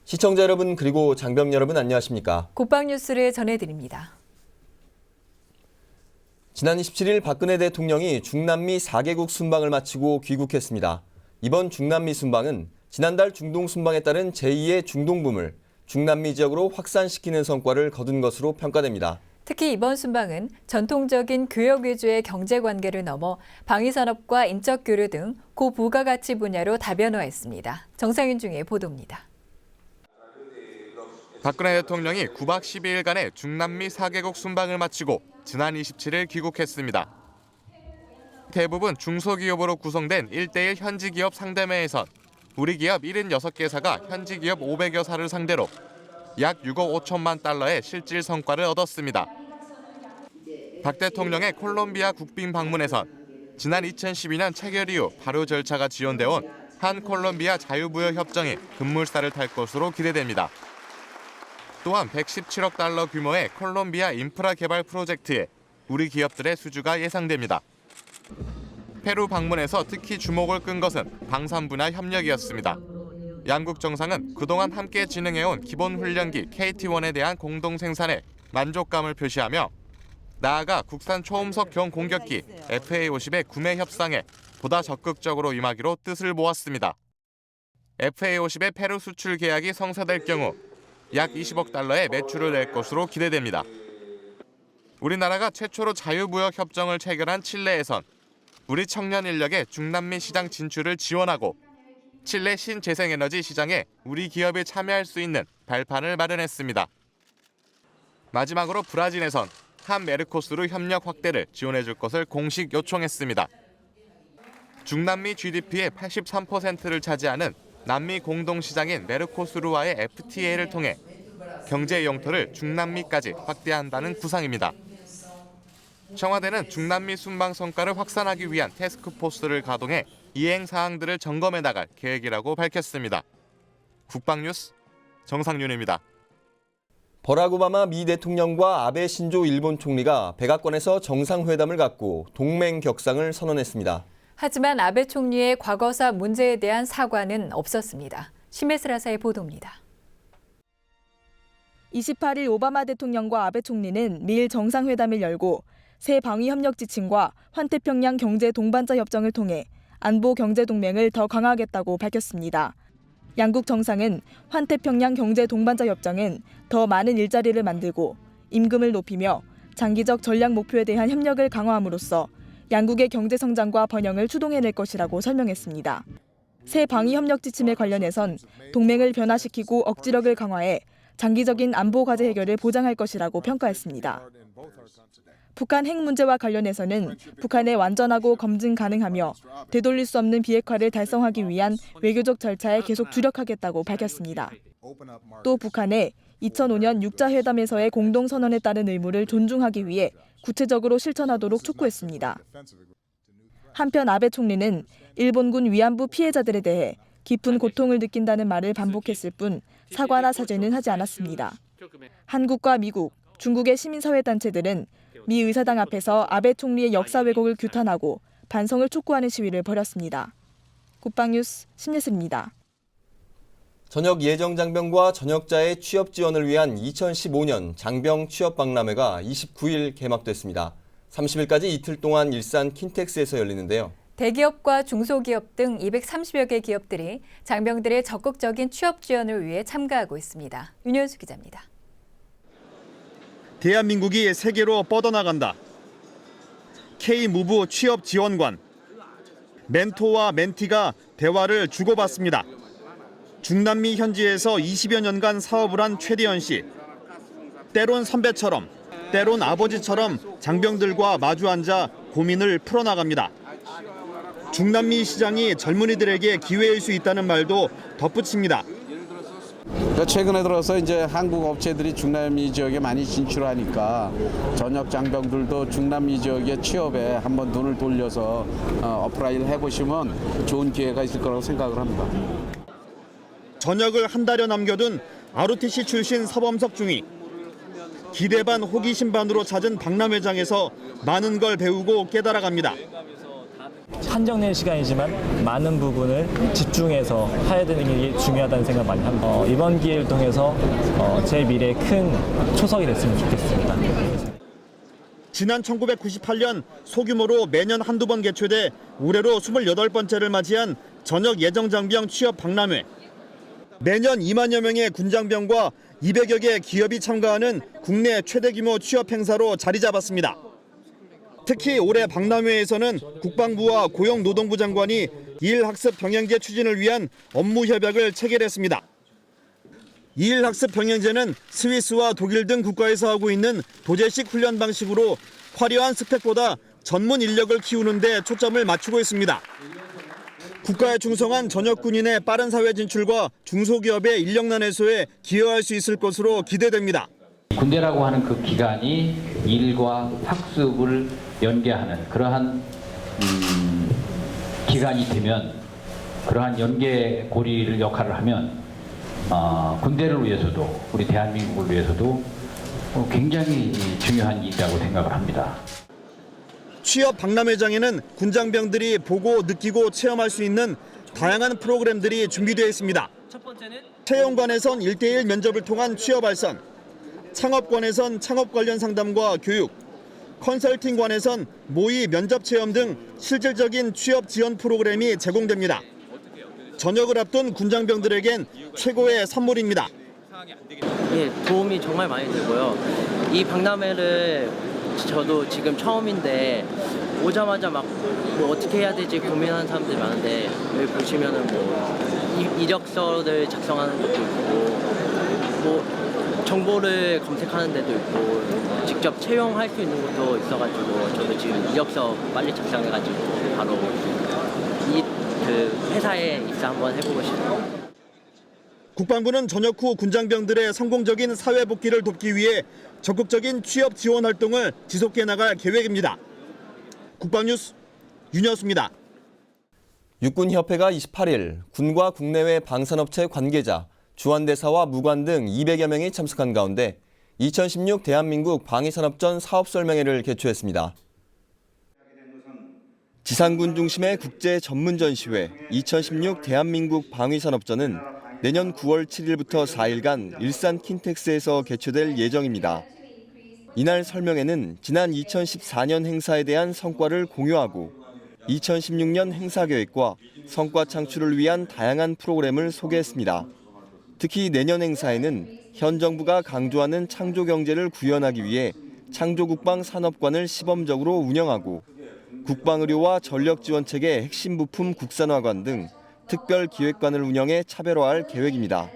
시청자 여러분 그리고 장병 여러분 안녕하십니까? 국방 뉴스를 전해드립니다. 지난 27일 박근혜 대통령이 중남미 4개국 순방을 마치고 귀국했습니다. 이번 중남미 순방은 지난달 중동 순방에 따른 제2의 중동붐을 중남미 지역으로 확산시키는 성과를 거둔 것으로 평가됩니다. 특히 이번 순방은 전통적인 교역 위주의 경제 관계를 넘어 방위산업과 인적 교류 등 고부가가치 분야로 다변화했습니다. 정상윤중의 보도입니다. 박근혜 대통령이 9박 12일간의 중남미 4개국 순방을 마치고 지난 27일 귀국했습니다. 대부분 중소기업으로 구성된 1:1 현지기업 상대매에선 우리 기업 76개사가 현지기업 500여사를 상대로 약 6억 5천만 달러의 실질 성과를 얻었습니다. 박 대통령의 콜롬비아 국빈 방문에선 지난 2012년 체결 이후 발효 절차가 지연돼 온 한 콜롬비아 자유무역 협정이 급물살을 탈 것으로 기대됩니다. 또한 117억 달러 규모의 콜롬비아 인프라 개발 프로젝트에 우리 기업들의 수주가 예상됩니다. 페루 방문에서 특히 주목을 끈 것은 방산 분야 협력이었습니다. 양국 정상은 그동안 함께 진행해온 기본훈련기 KT-1에 대한 공동 생산에 만족감을 표시하며 나아가 국산 초음속 경공격기 FA-50의 구매 협상에 보다 적극적으로 임하기로 뜻을 모았습니다. FA-50의 페루 수출 계약이 성사될 경우 약 20억 달러의 매출을 낼 것으로 기대됩니다. 우리나라가 최초로 자유무역 협정을 체결한 칠레에선 우리 청년 인력의 중남미 시장 진출을 지원하고 칠레 신재생에너지 시장에 우리 기업이 참여할 수 있는 발판을 마련했습니다. 마지막으로 브라질에선 한 메르코스루 협력 확대를 지원해줄 것을 공식 요청했습니다. 중남미 GDP의 83%를 차지하는 남미 공동시장인 메르코스루와의 FTA를 통해 경제 영토를 중남미까지 확대한다는 구상입니다. 청와대는 중남미 순방 성과를 확산하기 위한 태스크포스를 가동해 이행 사항들을 점검해 나갈 계획이라고 밝혔습니다. 국방뉴스 정상윤입니다. 버락 오바마 미 대통령과 아베 신조 일본 총리가 백악관에서 정상회담을 갖고 동맹 격상을 선언했습니다. 하지만 아베 총리의 과거사 문제에 대한 사과는 없었습니다. 심혜슬아사의 보도입니다. 28일 오바마 대통령과 아베 총리는 미일 정상회담을 열고 새 방위협력 지침과 환태평양 경제 동반자 협정을 통해 안보 경제 동맹을 더 강화하겠다고 밝혔습니다. 양국 정상은 환태평양 경제 동반자 협정은 더 많은 일자리를 만들고 임금을 높이며 장기적 전략 목표에 대한 협력을 강화함으로써 양국의 경제 성장과 번영을 추동해낼 것이라고 설명했습니다. 새 방위협력 지침에 관련해선 동맹을 변화시키고 억지력을 강화해 장기적인 안보 과제 해결을 보장할 것이라고 평가했습니다. 북한 핵 문제와 관련해서는 북한의 완전하고 검증 가능하며 되돌릴 수 없는 비핵화를 달성하기 위한 외교적 절차에 계속 주력하겠다고 밝혔습니다. 또 북한의 2005년 육자회담에서의 공동선언에 따른 의무를 존중하기 위해 구체적으로 실천하도록 촉구했습니다. 한편 아베 총리는 일본군 위안부 피해자들에 대해 깊은 고통을 느낀다는 말을 반복했을 뿐 사과나 사죄는 하지 않았습니다. 한국과 미국, 중국의 시민사회단체들은 미 의사당 앞에서 아베 총리의 역사 왜곡을 규탄하고 반성을 촉구하는 시위를 벌였습니다. 국방뉴스 심예슬입니다. 전역 예정 장병과 전역자의 취업 지원을 위한 2015년 장병 취업 박람회가 29일 개막됐습니다. 30일까지 이틀 동안 일산 킨텍스에서 열리는데요. 대기업과 중소기업 등 230여 개 기업들이 장병들의 적극적인 취업 지원을 위해 참가하고 있습니다. 윤현수 기자입니다. 대한민국이 세계로 뻗어나간다. K무브 취업 지원관. 멘토와 멘티가 대화를 주고받습니다. 중남미 현지에서 20여 년간 사업을 한 최대현 씨. 때론 선배처럼, 때론 아버지처럼 장병들과 마주 앉아 고민을 풀어나갑니다. 중남미 시장이 젊은이들에게 기회일 수 있다는 말도 덧붙입니다. 최근에 들어서 이제 한국 업체들이 중남미 지역에 많이 진출하니까 전역 장병들도 중남미 지역의 취업에 한번 눈을 돌려서 어플라이를 해보시면 좋은 기회가 있을 거라고 생각을 합니다. 전역을 한 달여 남겨둔 ROTC 출신 서범석 중위. 기대 반 호기심 반으로 찾은 박람회장에서 많은 걸 배우고 깨달아갑니다. 한정된 시간이지만 많은 부분을 집중해서 해야 되는 게 중요하다는 생각 많이 합니다. 이번 기회를 통해서 제 미래에 큰 초석이 됐으면 좋겠습니다. 지난 1998년 소규모로 매년 한두 번 개최돼 올해로 28번째를 맞이한 전역 예정장병 취업 박람회. 매년 2만여 명의 군장병과 200여 개 기업이 참가하는 국내 최대 규모 취업 행사로 자리 잡았습니다. 특히 올해 박람회에서는 국방부와 고용노동부 장관이 이일학습 병행제 추진을 위한 업무 협약을 체결했습니다. 이일학습 병행제는 스위스와 독일 등 국가에서 하고 있는 도제식 훈련 방식으로 화려한 스펙보다 전문 인력을 키우는 데 초점을 맞추고 있습니다. 국가에 충성한 전역 군인의 빠른 사회 진출과 중소기업의 인력난 해소에 기여할 수 있을 것으로 기대됩니다. 군대라고 하는 그 기간이 일과 학습을 연계하는 그러한 기간이 되면 그러한 연계고리를 역할을 하면 군대를 위해서도 우리 대한민국을 위해서도 굉장히 중요한 일이라고 생각을 합니다. 취업 박람회장에는 군장병들이 보고 느끼고 체험할 수 있는 다양한 프로그램들이 준비되어 있습니다. 채용관에선 1:1 면접을 통한 취업 알선, 창업관에선 창업 관련 상담과 교육, 컨설팅관에선 모의 면접 체험 등 실질적인 취업 지원 프로그램이 제공됩니다. 전역을 앞둔 군장병들에겐 최고의 선물입니다. 예, 도움이 정말 많이 되고요. 이 박람회를 저도 지금 처음인데 오자마자 막 뭐 어떻게 해야 될지 고민하는 사람들이 많은데 여기 보시면은 뭐 이력서를 작성하는 것도 있고 뭐 정보를 검색하는 데도 있고 직접 채용할 수 있는 것도 있어가지고 저도 지금 이력서 빨리 작성해가지고 바로 그 회사에 입사 한번 해보고 싶어요. 국방부는 전역 후 군장병들의 성공적인 사회 복귀를 돕기 위해 적극적인 취업 지원 활동을 지속해 나갈 계획입니다. 국방뉴스 윤여수입니다. 육군협회가 28일 군과 국내외 방산업체 관계자, 주한대사와 무관 등 200여 명이 참석한 가운데 2016 대한민국 방위산업전 사업설명회를 개최했습니다. 지상군 중심의 국제 전문 전시회 2016 대한민국 방위산업전은 내년 9월 7일부터 4일간 일산 킨텍스에서 개최될 예정입니다. 이날 설명회는 지난 2014년 행사에 대한 성과를 공유하고 2016년 행사 계획과 성과 창출을 위한 다양한 프로그램을 소개했습니다. 특히 내년 행사에는 현 정부가 강조하는 창조 경제를 구현하기 위해 창조국방 산업관을 시범적으로 운영하고 국방의료와 전력지원체계 핵심 부품 국산화관 등 특별 기획관을 운영해 차별화할 계획입니다.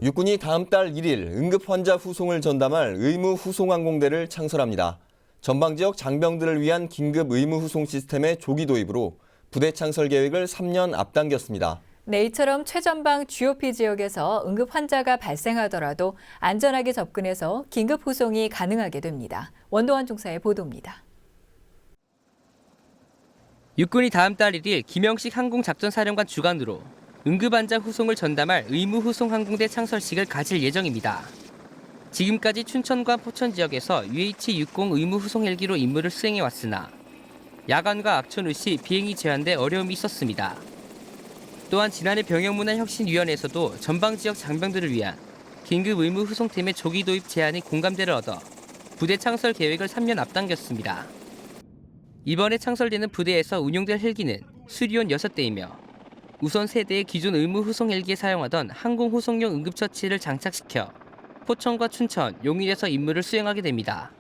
육군이 다음 달 1일 응급환자 후송을 전담할 의무 후송항공대를 창설합니다. 전방지역 장병들을 위한 긴급 의무 후송 시스템의 조기 도입으로 부대 창설 계획을 3년 앞당겼습니다. 네, 이처럼 최전방 GOP 지역에서 응급 환자가 발생하더라도 안전하게 접근해서 긴급 후송이 가능하게 됩니다. 원도환 중사의 보도입니다. 육군이 다음 달 1일 김영식 항공작전사령관 주관으로 응급환자 후송을 전담할 의무후송항공대 창설식을 가질 예정입니다. 지금까지 춘천과 포천 지역에서 UH-60 의무후송 헬기로 임무를 수행해왔으나 야간과 악천후 시 비행이 제한돼 어려움이 있었습니다. 또한 지난해 병역문화혁신위원회에서도 전방지역 장병들을 위한 긴급 의무후송팀의 조기 도입 제안이 공감대를 얻어 부대 창설 계획을 3년 앞당겼습니다. 이번에 창설되는 부대에서 운용될 헬기는 수리온 6대이며 우선 세대의 기존 의무후송 헬기에 사용하던 항공후송용 응급처치를 장착시켜 포천과 춘천, 용인에서 임무를 수행하게 됩니다.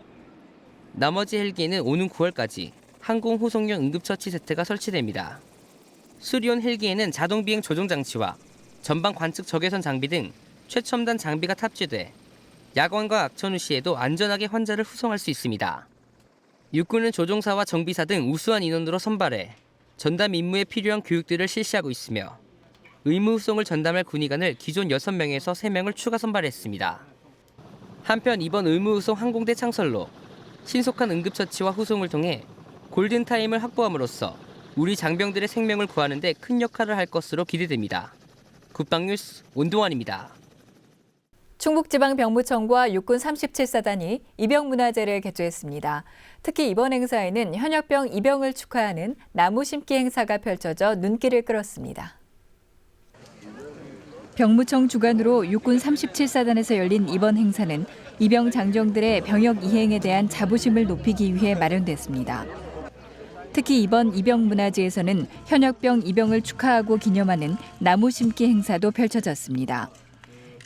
나머지 헬기에는 오는 9월까지 항공후송용 응급처치 세트가 설치됩니다. 수리온 헬기에는 자동비행 조종장치와 전방 관측 적외선 장비 등 최첨단 장비가 탑재돼 야간과 악천후 시에도 안전하게 환자를 후송할 수 있습니다. 육군은 조종사와 정비사 등 우수한 인원으로 선발해 전담 임무에 필요한 교육들을 실시하고 있으며 의무후송을 전담할 군의관을 기존 6명에서 3명을 추가 선발했습니다. 한편 이번 의무후송 항공대 창설로 신속한 응급처치와 후송을 통해 골든타임을 확보함으로써 우리 장병들의 생명을 구하는 데 큰 역할을 할 것으로 기대됩니다. 국방뉴스 원동환입니다. 충북지방병무청과 육군 37사단이 입영문화제를 개최했습니다. 특히 이번 행사에는 현역병 입영을 축하하는 나무 심기 행사가 펼쳐져 눈길을 끌었습니다. 병무청 주관으로 육군 37사단에서 열린 이번 행사는 입영 장정들의 병역 이행에 대한 자부심을 높이기 위해 마련됐습니다. 특히 이번 입영문화제에서는 현역병 입영을 축하하고 기념하는 나무 심기 행사도 펼쳐졌습니다.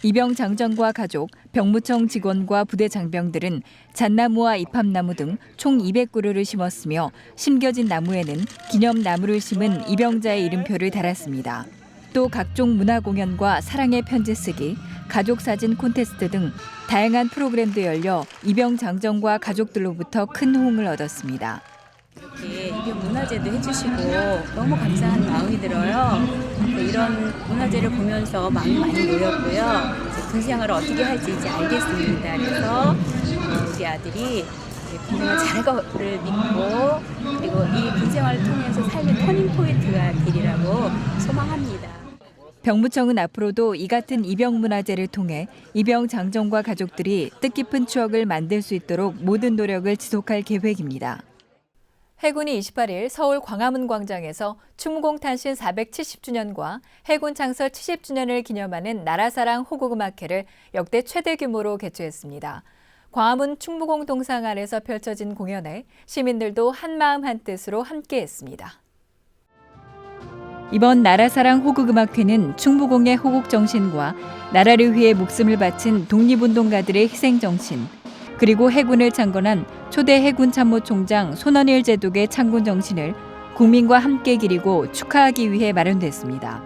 입영 장정과 가족, 병무청 직원과 부대 장병들은 잣나무와 이팝나무 등 총 200그루를 심었으며 심겨진 나무에는 기념나무를 심은 입영자의 이름표를 달았습니다. 또 각종 문화공연과 사랑의 편지 쓰기, 가족사진 콘테스트 등 다양한 프로그램도 열려 입영 장정과 가족들로부터 큰 호응을 얻었습니다. 이렇게 입영 문화제도 해주시고 너무 감사한 마음이 들어요. 이런 문화제를 보면서 마음이 많이 놓였고요. 군 생활을 어떻게 할지 이제 알겠습니다. 그래서 우리 아들이 군생활 잘할 거를 믿고 그리고 이 군생활을 통해서 삶의 터닝포인트가 되리라고 소망합니다. 병무청은 앞으로도 이 같은 입영문화제를 통해 입영 장정과 가족들이 뜻깊은 추억을 만들 수 있도록 모든 노력을 지속할 계획입니다. 해군이 28일 서울 광화문 광장에서 충무공 탄신 470주년과 해군 창설 70주년을 기념하는 나라사랑 호국음악회를 역대 최대 규모로 개최했습니다. 광화문 충무공 동상 아래서 펼쳐진 공연에 시민들도 한마음 한뜻으로 함께했습니다. 이번 나라사랑 호국음악회는 충무공의 호국정신과 나라를 위해 목숨을 바친 독립운동가들의 희생정신, 그리고 해군을 창건한 초대 해군 참모총장 손원일 제독의 창군 정신을 국민과 함께 기리고 축하하기 위해 마련됐습니다.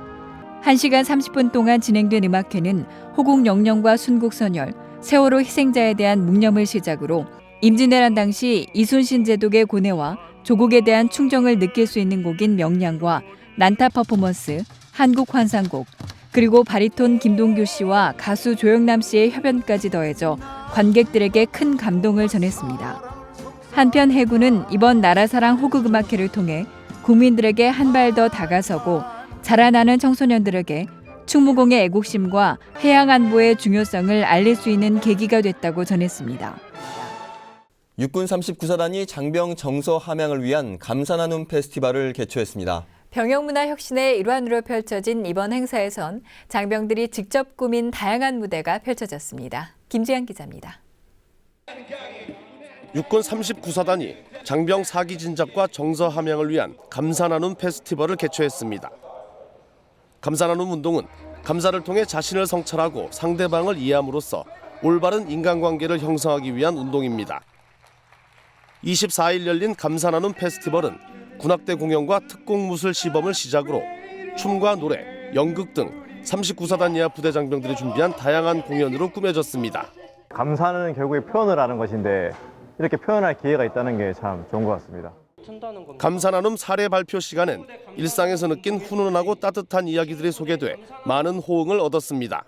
1시간 30분 동안 진행된 음악회는 호국 영령과 순국선열, 세월호 희생자에 대한 묵념을 시작으로 임진왜란 당시 이순신 제독의 고뇌와 조국에 대한 충정을 느낄 수 있는 곡인 명량과 난타 퍼포먼스, 한국 환상곡, 그리고 바리톤 김동규 씨와 가수 조영남 씨의 협연까지 더해져 관객들에게 큰 감동을 전했습니다. 한편 해군은 이번 나라사랑 호국음악회를 통해 국민들에게 한 발 더 다가서고 자라나는 청소년들에게 충무공의 애국심과 해양 안보의 중요성을 알릴 수 있는 계기가 됐다고 전했습니다. 육군 39사단이 장병 정서 함양을 위한 감사 나눔 페스티벌을 개최했습니다. 병역문화 혁신의 일환으로 펼쳐진 이번 행사에선 장병들이 직접 꾸민 다양한 무대가 펼쳐졌습니다. 김지한 기자입니다. 육군 39사단이 장병 사기 진작과 정서 함양을 위한 감사 나눔 페스티벌을 개최했습니다. 감사 나눔 운동은 감사를 통해 자신을 성찰하고 상대방을 이해함으로써 올바른 인간관계를 형성하기 위한 운동입니다. 24일 열린 감사 나눔 페스티벌은 군악대 공연과 특공무술 시범을 시작으로 춤과 노래, 연극 등 39사단 이하 부대 장병들이 준비한 다양한 공연으로 꾸며졌습니다. 감사는 결국에 표현을 하는 것인데 이렇게 표현할 기회가 있다는 게 참 좋은 것 같습니다. 감사 나눔 사례 발표 시간엔 일상에서 느낀 훈훈하고 따뜻한 이야기들이 소개돼 많은 호응을 얻었습니다.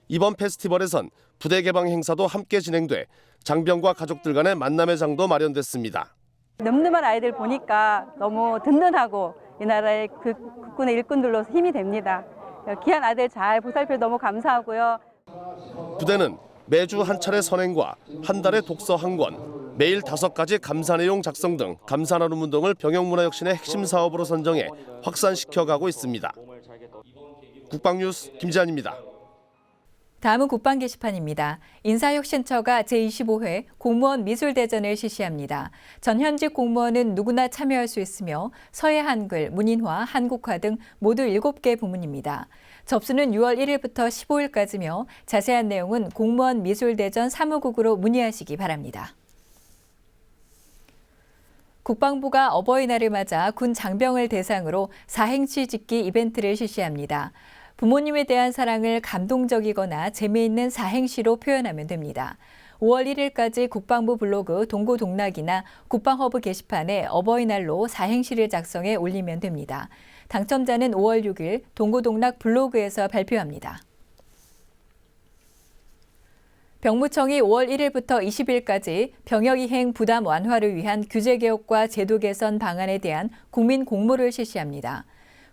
이번 페스티벌에선 부대 개방 행사도 함께 진행돼 장병과 가족들 간의 만남의 장도 마련됐습니다. 늠름한 아이들 보니까 너무 든든하고 이 나라의 국군의 일꾼들로서 힘이 됩니다. 귀한 아들 잘 보살펴 너무 감사하고요. 부대는 매주 한 차례 선행과 한 달에 독서 한 권, 매일 5가지 감사 내용 작성 등 감사 나눔 운동을 병역문화혁신의 핵심 사업으로 선정해 확산시켜가고 있습니다. 국방뉴스 김지한입니다. 다음은 국방 게시판입니다. 인사혁신처가 제25회 공무원 미술대전을 실시합니다. 전 현직 공무원은 누구나 참여할 수 있으며 서예 한글, 문인화, 한국화 등 모두 7개 부문입니다. 접수는 6월 1일부터 15일까지며 자세한 내용은 공무원 미술대전 사무국으로 문의하시기 바랍니다. 국방부가 어버이날을 맞아 군 장병을 대상으로 사행시 짓기 이벤트를 실시합니다. 부모님에 대한 사랑을 감동적이거나 재미있는 사행시로 표현하면 됩니다. 5월 1일까지 국방부 블로그 동고동락이나 국방허브 게시판에 어버이날로 사행시를 작성해 올리면 됩니다. 당첨자는 5월 6일 동고동락 블로그에서 발표합니다. 병무청이 5월 1일부터 20일까지 병역이행 부담 완화를 위한 규제 개혁과 제도 개선 방안에 대한 국민 공모를 실시합니다.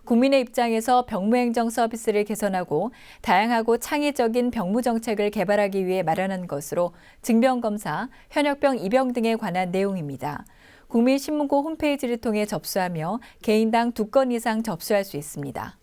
국민의 입장에서 병무행정 서비스를 개선하고 다양하고 창의적인 병무 정책을 개발하기 위해 마련한 것으로 징병검사, 현역병 입영 등에 관한 내용입니다. 국민신문고 홈페이지를 통해 접수하며 개인당 2건 이상 접수할 수 있습니다.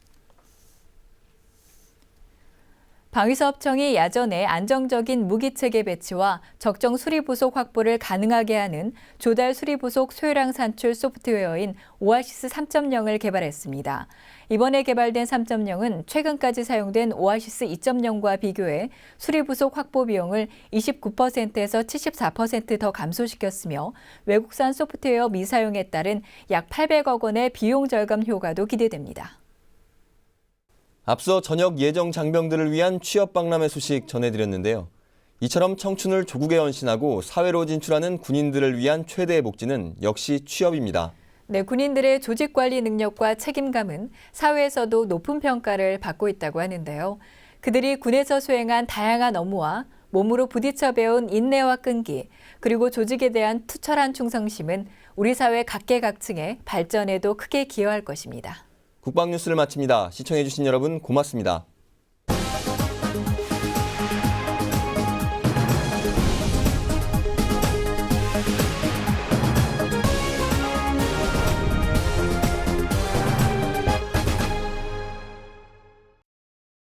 방위사업청이 야전에 안정적인 무기체계 배치와 적정 수리부속 확보를 가능하게 하는 조달 수리부속 소요량 산출 소프트웨어인 오아시스 3.0을 개발했습니다. 이번에 개발된 3.0은 최근까지 사용된 오아시스 2.0과 비교해 수리부속 확보 비용을 29%에서 74% 더 감소시켰으며 외국산 소프트웨어 미사용에 따른 약 800억 원의 비용 절감 효과도 기대됩니다. 앞서 전역 예정 장병들을 위한 취업 박람회 소식 전해드렸는데요. 이처럼 청춘을 조국에 헌신하고 사회로 진출하는 군인들을 위한 최대의 복지는 역시 취업입니다. 네, 군인들의 조직관리 능력과 책임감은 사회에서도 높은 평가를 받고 있다고 하는데요. 그들이 군에서 수행한 다양한 업무와 몸으로 부딪혀 배운 인내와 끈기, 그리고 조직에 대한 투철한 충성심은 우리 사회 각계각층의 발전에도 크게 기여할 것입니다. 국방뉴스를 마칩니다. 시청해주신 여러분 고맙습니다.